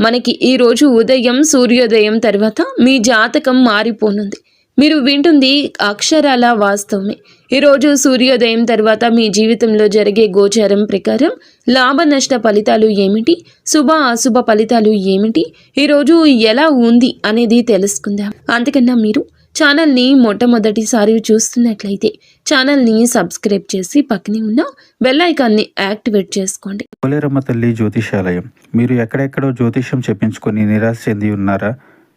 మనకి ఈ రోజు ఉదయం సూర్యోదయం తర్వాత మీ జాతకం మారిపోనుంది. మీరు వింటుంది అక్షరాల వాస్తవమే. ఈరోజు సూర్యోదయం తర్వాత మీ జీవితంలో జరిగే గోచారం ప్రకారం లాభ నష్ట ఫలితాలు ఏమిటి, శుభ అశుభ ఫలితాలు ఏమిటి, ఈరోజు ఎలా ఉంది అనేది తెలుసుకుందాం. అంతకన్నా మీరు ఛానల్ని మొట్టమొదటిసారి చూస్తున్నట్లయితే ఛానల్ని సబ్స్క్రైబ్ చేసి పక్కనే ఉన్న బెల్ ఐకాన్ని యాక్టివేట్ చేసుకోండి. పోలేరమ్మ తల్లి జ్యోతిషాలయం. మీరు ఎక్కడెక్కడో జ్యోతిష్యం చెప్పించుకొని నిరాశ చెంది ఉన్నారా?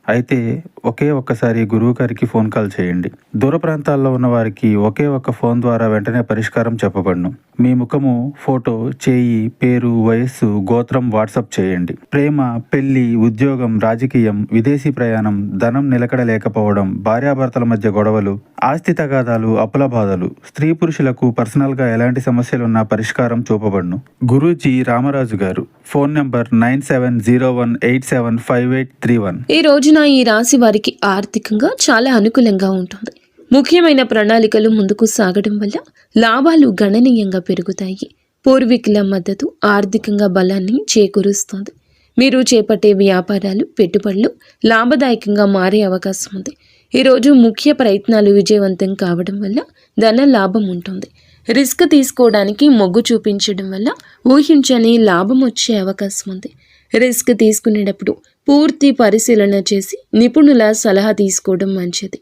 అయితే ఒక్కసారి గురువు గారికి ఫోన్ కాల్ చేయండి. దూర ప్రాంతాల్లో ఉన్న వారికి ఒక్క ఫోన్ ద్వారా వెంటనే పరిష్కారం చెప్పబడును. మీ ముఖము, ఫోటో, చేయి, పేరు, వయస్సు, గోత్రం వాట్సాప్ చేయండి. ప్రేమ, పెళ్లి, ఉద్యోగం, రాజకీయం, విదేశీ ప్రయాణం, ధనం నిలకడ లేకపోవడం, భార్యాభర్తల మధ్య గొడవలు, ఆస్తి తగాదాలు, అప్పుల బాధలు, స్త్రీ పురుషులకు పర్సనల్గా ఎలాంటి సమస్యలున్నా పరిష్కారం చూపబడును. గురూజీ రామరాజు గారు. Phone number 9701875831. ఈ రోజున ఈ రాశి వారికి ఆర్థికంగా చాలా అనుకూలంగా ఉంటుంది. ముఖ్యమైన ప్రణాళికలు ముందుకు సాగడం వల్ల లాభాలు గణనీయంగా పెరుగుతాయి. పూర్వీకుల మద్దతు ఆర్థికంగా బలాన్ని చేకూరుస్తుంది. మీరు చేపట్టే వ్యాపారాలు, పెట్టుబడులు లాభదాయకంగా మారే అవకాశం ఉంది. ఈరోజు ముఖ్య ప్రయత్నాలు విజయవంతం కావడం వల్ల ధన లాభం ఉంటుంది. రిస్క్ తీసుకోవడానికి మొగ్గు చూపించడం వల్ల ఊహించని లాభం వచ్చే అవకాశం ఉంది. రిస్క్ తీసుకునేటప్పుడు పూర్తి పరిశీలన చేసి నిపుణుల సలహా తీసుకోవడం మంచిది.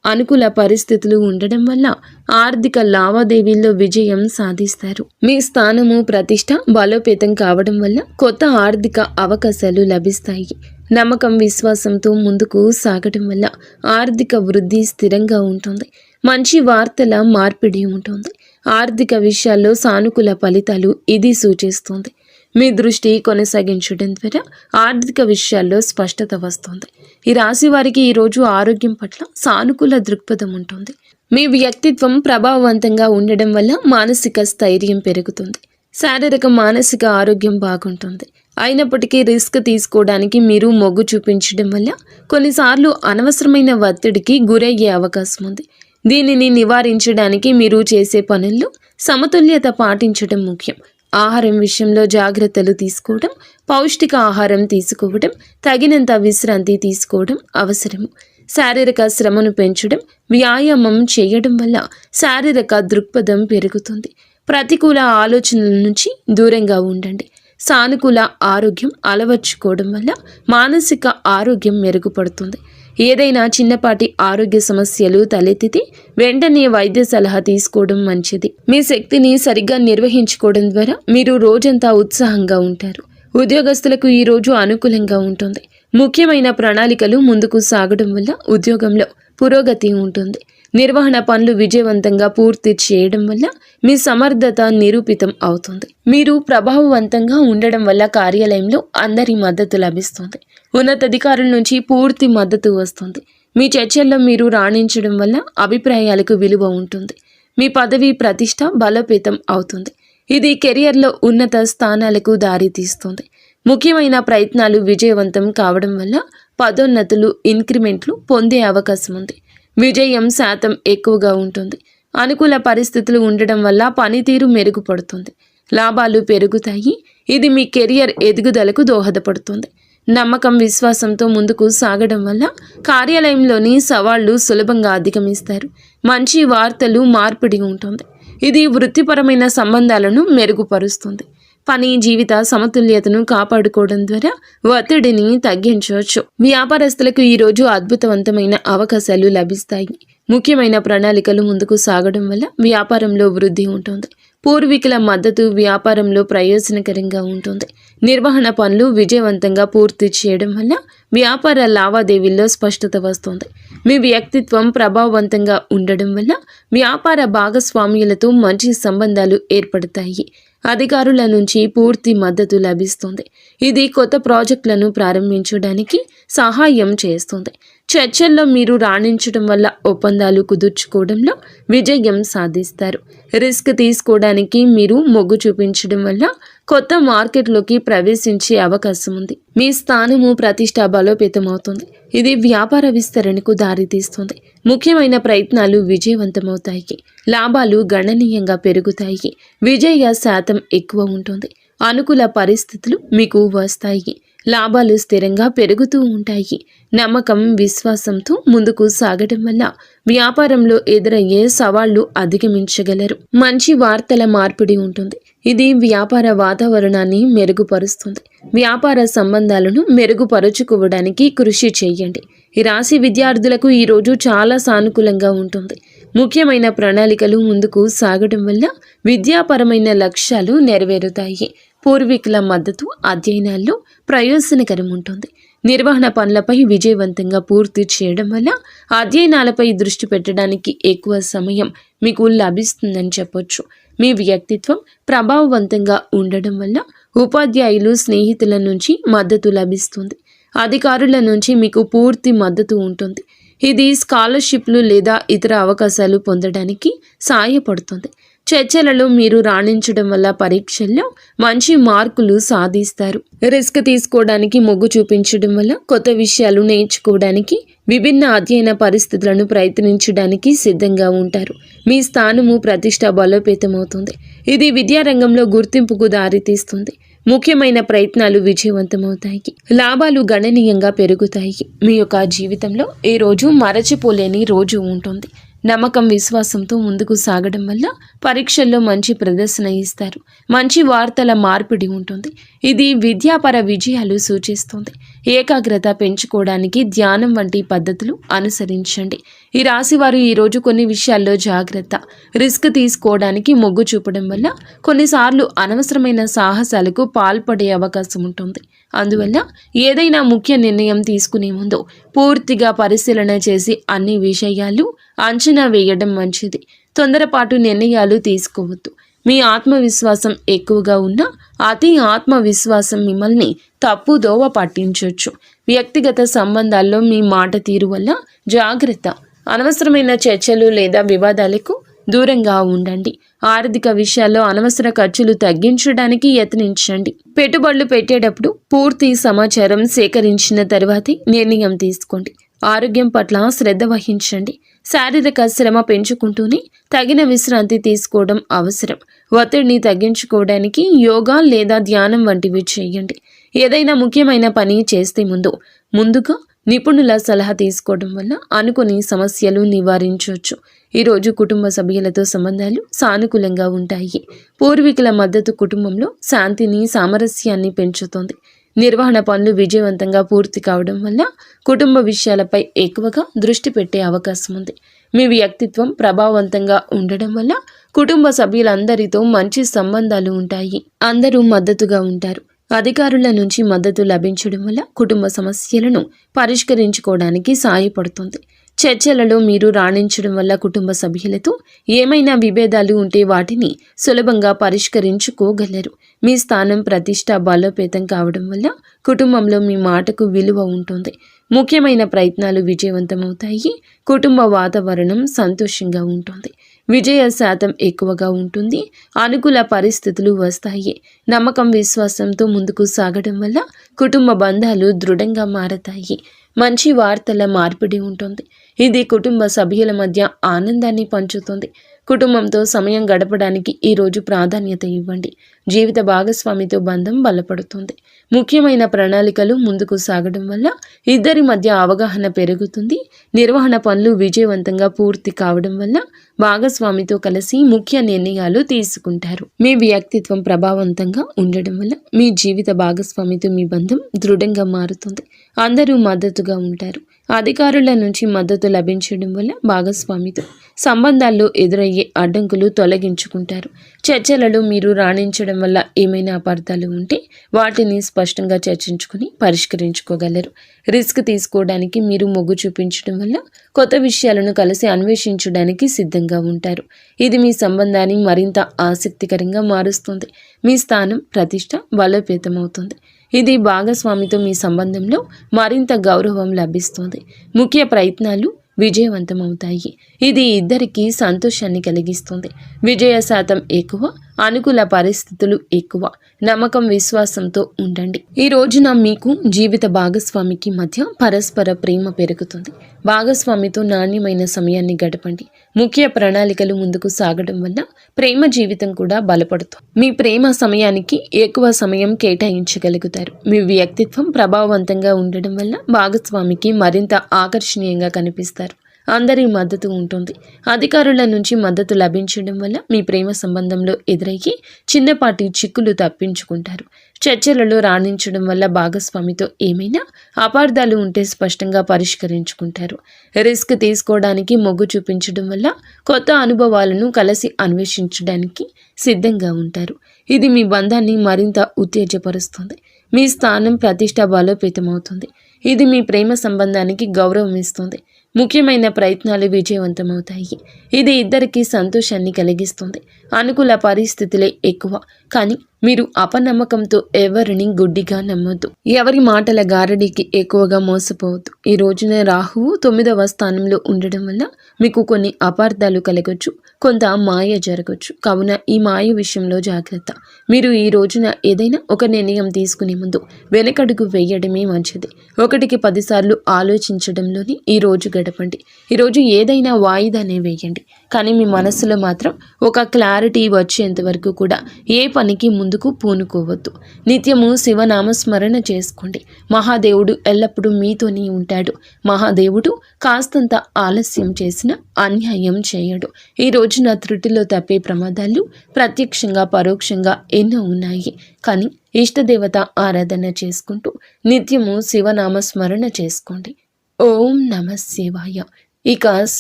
అనుకూల పరిస్థితులు ఉండడం వల్ల ఆర్థిక లావాదేవీల్లో విజయం సాధిస్తారు. మీ స్థానము, ప్రతిష్ట బలోపేతం కావడం వల్ల కొత్త ఆర్థిక అవకాశాలు లభిస్తాయి. నమ్మకం, విశ్వాసంతో ముందుకు సాగడం వల్ల ఆర్థిక వృద్ధి స్థిరంగా ఉంటుంది. మంచి వార్తల మార్పిడి ఉంటుంది. ఆర్థిక విషయాల్లో సానుకూల ఫలితాలు ఇది సూచిస్తుంది. మీ దృష్టి కొనసాగించడం ద్వారా ఆర్థిక విషయాల్లో స్పష్టత వస్తుంది. ఈ రాశి వారికి ఈరోజు ఆరోగ్యం పట్ల సానుకూల దృక్పథం ఉంటుంది. మీ వ్యక్తిత్వం ప్రభావవంతంగా ఉండడం వల్ల మానసిక స్థైర్యం పెరుగుతుంది. శారీరక, మానసిక ఆరోగ్యం బాగుంటుంది. అయినప్పటికీ రిస్క్ తీసుకోవడానికి మీరు మొగ్గు చూపించడం వల్ల కొన్నిసార్లు అనవసరమైన ఒత్తిడికి గురయ్యే అవకాశం ఉంది. దీనిని నివారించడానికి మీరు చేసే పనుల్లో సమతుల్యత పాటించడం ముఖ్యం. ఆహారం విషయంలో జాగ్రత్తలు తీసుకోవడం, పౌష్టిక ఆహారం తీసుకోవడం, తగినంత విశ్రాంతి తీసుకోవడం అవసరము. శారీరక శ్రమను పెంచడం, వ్యాయామం చేయడం వల్ల శారీరక దృక్పథం పెరుగుతుంది. ప్రతికూల ఆలోచనల నుంచి దూరంగా ఉండండి. సానుకూల ఆరోగ్యం అలవర్చుకోవడం వల్ల మానసిక ఆరోగ్యం మెరుగుపడుతుంది. ఏదైనా చిన్నపాటి ఆరోగ్య సమస్యలు తలెత్తితే వెంటనే వైద్య సలహా తీసుకోవడం మంచిది. మీ శక్తిని సరిగ్గా నిర్వహించుకోవడం ద్వారా మీరు రోజంతా ఉత్సాహంగా ఉంటారు. ఉద్యోగస్తులకు ఈ రోజు అనుకూలంగా ఉంటుంది. ముఖ్యమైన ప్రణాళికలు ముందుకు సాగడం వల్ల ఉద్యోగంలో పురోగతి ఉంటుంది. నిర్వహణ పనులు విజయవంతంగా పూర్తి చేయడం వల్ల మీ సమర్థత నిరూపితం అవుతుంది. మీరు ప్రభావవంతంగా ఉండడం వల్ల కార్యాలయంలో అందరి మద్దతు లభిస్తుంది. ఉన్నతాధికారుల నుంచి పూర్తి మద్దతు వస్తుంది. మీ చర్చల్లో మీరు రాణించడం వల్ల అభిప్రాయాలకు విలువ ఉంటుంది. మీ పదవి, ప్రతిష్ట బలోపేతం అవుతుంది. ఇది కెరియర్లో ఉన్నత స్థానాలకు దారితీస్తుంది. ముఖ్యమైన ప్రయత్నాలు విజయవంతం కావడం వల్ల పదోన్నతులు, ఇంక్రిమెంట్లు పొందే అవకాశం ఉంది. విజయం శాతం ఎక్కువగా ఉంటుంది. అనుకూల పరిస్థితులు ఉండడం వల్ల పనితీరు మెరుగుపడుతుంది. లాభాలు పెరుగుతాయి. ఇది మీ కెరియర్ ఎదుగుదలకు దోహదపడుతుంది. నమ్మకం, విశ్వాసంతో ముందుకు సాగడం వల్ల కార్యాలయంలోని సవాళ్లు సులభంగా అధిగమిస్తారు. మంచి వార్తలు మార్పిడి ఉంటుంది. ఇది వృత్తిపరమైన సంబంధాలను మెరుగుపరుస్తుంది. పని, జీవిత సమతుల్యతను కాపాడుకోవడం ద్వారా ఒత్తిడిని తగ్గించవచ్చు. వ్యాపారస్తులకు ఈరోజు అద్భుతవంతమైన అవకాశాలు లభిస్తాయి. ముఖ్యమైన ప్రణాళికలు ముందుకు సాగడం వల్ల వ్యాపారంలో వృద్ధి ఉంటుంది. పూర్వీకుల మద్దతు వ్యాపారంలో ప్రయోజనకరంగా ఉంటుంది. నిర్వహణ పనులు విజయవంతంగా పూర్తి చేయడం వల్ల వ్యాపార లావాదేవీల్లో స్పష్టత వస్తుంది. మీ వ్యక్తిత్వం ప్రభావవంతంగా ఉండడం వల్ల వ్యాపార భాగస్వామ్యులతో మంచి సంబంధాలు ఏర్పడతాయి. అధికారుల నుంచి పూర్తి మద్దతు లభిస్తుంది. ఇది కొత్త ప్రాజెక్టులను ప్రారంభించడానికి సహాయం చేస్తుంది. చర్చల్లో మీరు రాణించడం వల్ల ఒప్పందాలు కుదుర్చుకోవడంలో విజయం సాధిస్తారు. రిస్క్ తీసుకోవడానికి మీరు మొగ్గు చూపించడం వల్ల కొత్త మార్కెట్లోకి ప్రవేశించే అవకాశం ఉంది. మీ స్థానము, ప్రతిష్ట బలోపేతం అవుతుంది. ఇది వ్యాపార విస్తరణకు దారితీస్తుంది. ముఖ్యమైన ప్రయత్నాలు విజయవంతమవుతాయి. లాభాలు గణనీయంగా పెరుగుతాయి. విజయ శాతం ఎక్కువ ఉంటుంది. అనుకూల పరిస్థితులు మీకు వస్తాయి. లాభాలు స్థిరంగా పెరుగుతూ ఉంటాయి. నమ్మకం, విశ్వాసంతో ముందుకు సాగడం వల్ల వ్యాపారంలో ఎదురయ్యే సవాళ్లు అధిగమించగలరు. మంచి వార్తల మార్పిడి ఉంటుంది. ఇది వ్యాపార వాతావరణాన్ని మెరుగుపరుస్తుంది. వ్యాపార సంబంధాలను మెరుగుపరుచుకోవడానికి కృషి చేయండి. ఈ రాశి విద్యార్థులకు ఈ రోజు చాలా సానుకూలంగా ఉంటుంది. ముఖ్యమైన ప్రణాళికలు ముందుకు సాగడం వల్ల విద్యాపరమైన లక్ష్యాలు నెరవేరుతాయి. పూర్వీకుల మద్దతు అధ్యయనాల్లో ప్రయోజనకరం ఉంటుంది. నిర్వహణ పనులపై విజయవంతంగా పూర్తి చేయడం వల్ల అధ్యయనాలపై దృష్టి పెట్టడానికి ఎక్కువ సమయం మీకు లభిస్తుందని చెప్పొచ్చు. మీ వ్యక్తిత్వం ప్రభావవంతంగా ఉండడం వల్ల ఉపాధ్యాయులు, స్నేహితుల నుంచి మద్దతు లభిస్తుంది. అధికారుల నుంచి మీకు పూర్తి మద్దతు ఉంటుంది. ఇది స్కాలర్షిప్లు లేదా ఇతర అవకాశాలు పొందడానికి సహాయపడుతుంది. చర్చలలో మీరు రాణించడం వల్ల పరీక్షల్లో మంచి మార్కులు సాధిస్తారు. రిస్క్ తీసుకోవడానికి మొగ్గు చూపించడం వల్ల కొత్త విషయాలు నేర్చుకోవడానికి, విభిన్న అధ్యయన పరిస్థితులను ప్రయత్నించడానికి సిద్ధంగా ఉంటారు. మీ స్థానము, ప్రతిష్ట బలోపేతమవుతుంది. ఇది విద్యారంగంలో గుర్తింపుకు దారితీస్తుంది. ముఖ్యమైన ప్రయత్నాలు విజయవంతమవుతాయి. లాభాలు గణనీయంగా పెరుగుతాయి. మీ యొక్క జీవితంలో ఈ రోజు మరచిపోలేని రోజు ఉంటుంది. నమ్మకం, విశ్వాసంతో ముందుకు సాగడం వల్ల పరీక్షల్లో మంచి ప్రదర్శన ఇస్తారు. మంచి వార్తల మార్పిడి ఉంటుంది. ఇది విద్యాపర విజయాలు సూచిస్తుంది. ఏకాగ్రత పెంచుకోవడానికి ధ్యానం వంటి పద్ధతులు అనుసరించండి. ఈ రాశివారు ఈరోజు కొన్ని విషయాల్లో జాగ్రత్త. రిస్క్ తీసుకోవడానికి మొగ్గు చూపడం వల్ల కొన్నిసార్లు అనవసరమైన సాహసాలకు పాల్పడే అవకాశం ఉంటుంది. అందువల్ల ఏదైనా ముఖ్య నిర్ణయం తీసుకునే ముందు పూర్తిగా పరిశీలన చేసి అన్ని విషయాలు అంచనా వేయడం మంచిది. తొందరపాటు నిర్ణయాలు తీసుకోవద్దు. మీ ఆత్మవిశ్వాసం ఎక్కువగా ఉన్నా అతి ఆత్మవిశ్వాసం మిమ్మల్ని తప్పుదోవ పట్టించవచ్చు. వ్యక్తిగత సంబంధాల్లో మీ మాట తీరు వల్ల జాగ్రత్త. అనవసరమైన చర్చలు లేదా వివాదాలకు దూరంగా ఉండండి. ఆర్థిక విషయాల్లో అనవసర ఖర్చులు తగ్గించడానికి యత్నించండి. పెట్టుబడులు పెట్టేటప్పుడు పూర్తి సమాచారం సేకరించిన తర్వాతే నిర్ణయం తీసుకోండి. ఆరోగ్యం పట్ల శ్రద్ధ వహించండి. శారీరక శ్రమ పెంచుకుంటూనే తగిన విశ్రాంతి తీసుకోవడం అవసరం. ఒత్తిడిని తగ్గించుకోవడానికి యోగా లేదా ధ్యానం వంటివి చేయండి. ఏదైనా ముఖ్యమైన పని చేస్తే ముందుగా నిపుణుల సలహా తీసుకోవడం వల్ల అనుకుని సమస్యలు నివారించవచ్చు. ఈరోజు కుటుంబ సభ్యులతో సంబంధాలు సానుకూలంగా ఉంటాయి. పూర్వీకుల మద్దతు కుటుంబంలో శాంతిని, సామరస్యాన్ని పెంచుతుంది. నిర్వహణ పనులు విజయవంతంగా పూర్తి కావడం వల్ల కుటుంబ విషయాలపై ఎక్కువగా దృష్టి పెట్టే అవకాశం ఉంది. మీ వ్యక్తిత్వం ప్రభావవంతంగా ఉండడం వల్ల కుటుంబ సభ్యులందరితో మంచి సంబంధాలు ఉంటాయి. అందరూ మద్దతుగా ఉంటారు. అధికారుల నుంచి మద్దతు లభించడం వల్ల కుటుంబ సమస్యలను పరిష్కరించుకోవడానికి సహాయపడుతుంది. చర్చలలో మీరు రాణించడం వల్ల కుటుంబ సభ్యులతో ఏమైనా విభేదాలు ఉంటే వాటిని సులభంగా పరిష్కరించుకోగలరు. మీ స్థానం, ప్రతిష్ట బలోపేతం కావడం వల్ల కుటుంబంలో మీ మాటకు విలువ ఉంటుంది. ముఖ్యమైన ప్రయత్నాలు విజయవంతమవుతాయి. కుటుంబ వాతావరణం సంతోషంగా ఉంటుంది. విజయ శాతం ఎక్కువగా ఉంటుంది. అనుకూల పరిస్థితులు వస్తాయి. నమ్మకం, విశ్వాసంతో ముందుకు సాగడం వల్ల కుటుంబ బంధాలు దృఢంగా మారతాయి. మంచి వార్తల మార్పిడి ఉంటుంది. ఇది కుటుంబ సభ్యుల మధ్య ఆనందాన్ని పంచుతుంది. కుటుంబంతో సమయం గడపడానికి ఈరోజు ప్రాధాన్యత ఇవ్వండి. జీవిత భాగస్వామితో బంధం బలపడుతుంది. ముఖ్యమైన ప్రణాళికలు ముందుకు సాగడం వల్ల ఇద్దరి మధ్య అవగాహన పెరుగుతుంది. నిర్వహణ పనులు విజయవంతంగా పూర్తి కావడం వల్ల భాగస్వామితో కలిసి ముఖ్య నిర్ణయాలు తీసుకుంటారు. మీ వ్యక్తిత్వం ప్రభావవంతంగా ఉండడం వల్ల మీ జీవిత భాగస్వామితో మీ బంధం దృఢంగా మారుతుంది. అందరూ మద్దతుగా ఉంటారు. అధికారుల నుంచి మద్దతు లభించడం వల్ల భాగస్వామితో సంబంధాల్లో ఎదురయ్యే అడ్డంకులు తొలగించుకుంటారు. చర్చలలో మీరు రాణించడం వల్ల ఏమైనా అపార్థాలు ఉంటే వాటిని స్పష్టంగా చర్చించుకుని పరిష్కరించుకోగలరు. రిస్క్ తీసుకోవడానికి మీరు మొగ్గు చూపించడం వల్ల కొత్త విషయాలను కలిసి అన్వేషించడానికి సిద్ధంగా ఉంటారు. ఇది మీ సంబంధాన్ని మరింత ఆసక్తికరంగా మారుస్తుంది. మీ స్థానం, ప్రతిష్ట బలోపేతమవుతుంది. ఇది భాగస్వామితో మీ సంబంధంలో మరింత గౌరవం లభిస్తుంది. ముఖ్య ప్రయత్నాలు విజయవంతమవుతాయి. ఇది ఇద్దరికీ సంతోషాన్ని కలిగిస్తుంది. విజయ శాతం ఎక్కువ, అనుకూల పరిస్థితులు ఎక్కువ. నమ్మకం విశ్వాసంతో ఉండండి. ఈ రోజున మీకు జీవిత భాగస్వామికి మధ్య పరస్పర ప్రేమ పెరుగుతుంది. భాగస్వామితో నాణ్యమైన సమయాన్ని గడపండి. ముఖ్య ప్రణాళికలు ముందుకు సాగడం వల్ల ప్రేమ జీవితం కూడా బలపడుతుంది. మీ ప్రేమ సమయానికి ఎక్కువ సమయం కేటాయించగలుగుతారు. మీ వ్యక్తిత్వం ప్రభావవంతంగా ఉండడం వల్ల భాగస్వామికి మరింత ఆకర్షణీయంగా కనిపిస్తారు. అందరి మద్దతు ఉంటుంది. అధికారుల నుంచి మద్దతు లభించడం వల్ల మీ ప్రేమ సంబంధంలో ఎదురయ్యి చిన్నపాటి చిక్కులు తప్పించుకుంటారు. చర్చలలో రాణించడం వల్ల భాగస్వామితో ఏమైనా అపార్థాలు ఉంటే స్పష్టంగా పరిష్కరించుకుంటారు. రిస్క్ తీసుకోవడానికి మొగ్గు చూపించడం వల్ల కొత్త అనుభవాలను కలిసి అన్వేషించడానికి సిద్ధంగా ఉంటారు. ఇది మీ బంధాన్ని మరింత ఉత్తేజపరుస్తుంది. మీ స్థానం ప్రతిష్ట బలోపేతమవుతుంది. ఇది మీ ప్రేమ సంబంధానికి గౌరవం ఇస్తుంది. ముఖ్యమైన ప్రయత్నాలు విజయవంతమవుతాయి. ఇది ఇద్దరికీ సంతోషాన్ని కలిగిస్తుంది. అనుకూల పరిస్థితులే ఎక్కువ, కానీ మీరు అపనమ్మకంతో ఎవరిని గుడ్డిగా నమ్మొద్దు. ఎవరి మాటల గారడీకి ఎక్కువగా మోసపోవద్దు. ఈ రోజున రాహువు 9వ స్థానంలో ఉండడం వల్ల మీకు కొన్ని అపార్థాలు కలగొచ్చు, కొంత మాయ జరగచ్చు. కావున ఈ మాయ విషయంలో జాగ్రత్త. మీరు ఈ రోజున ఏదైనా ఒక నిర్ణయం తీసుకునే ముందు వెనకడుగు వేయడమే మంచిది. 1కి 10 సార్లు ఆలోచించడంలోనే ఈ రోజు గడపండి. ఈరోజు ఏదైనా వాయిదానే వేయండి, కానీ మీ మనసులో మాత్రం ఒక క్లారిటీ వచ్చేంత వరకు కూడా ఏ పనికి ముందుకు పూనుకోవద్దు. నిత్యము శివనామస్మరణ చేసుకోండి. మహాదేవుడు ఎల్లప్పుడూ మీతోనే ఉంటాడు. మహాదేవుడు కాస్తంత ఆలస్యం చేసినా అన్యాయం చేయడు. ఈ రోజున త్రుటిలో తప్పే ప్రమాదాలు ప్రత్యక్షంగా పరోక్షంగా ఎన్నో ఉన్నాయి. కానీ ఇష్టదేవత ఆరాధన చేసుకుంటూ నిత్యము శివనామస్మరణ చేసుకోండి. ఓం నమః శివాయ. ఇక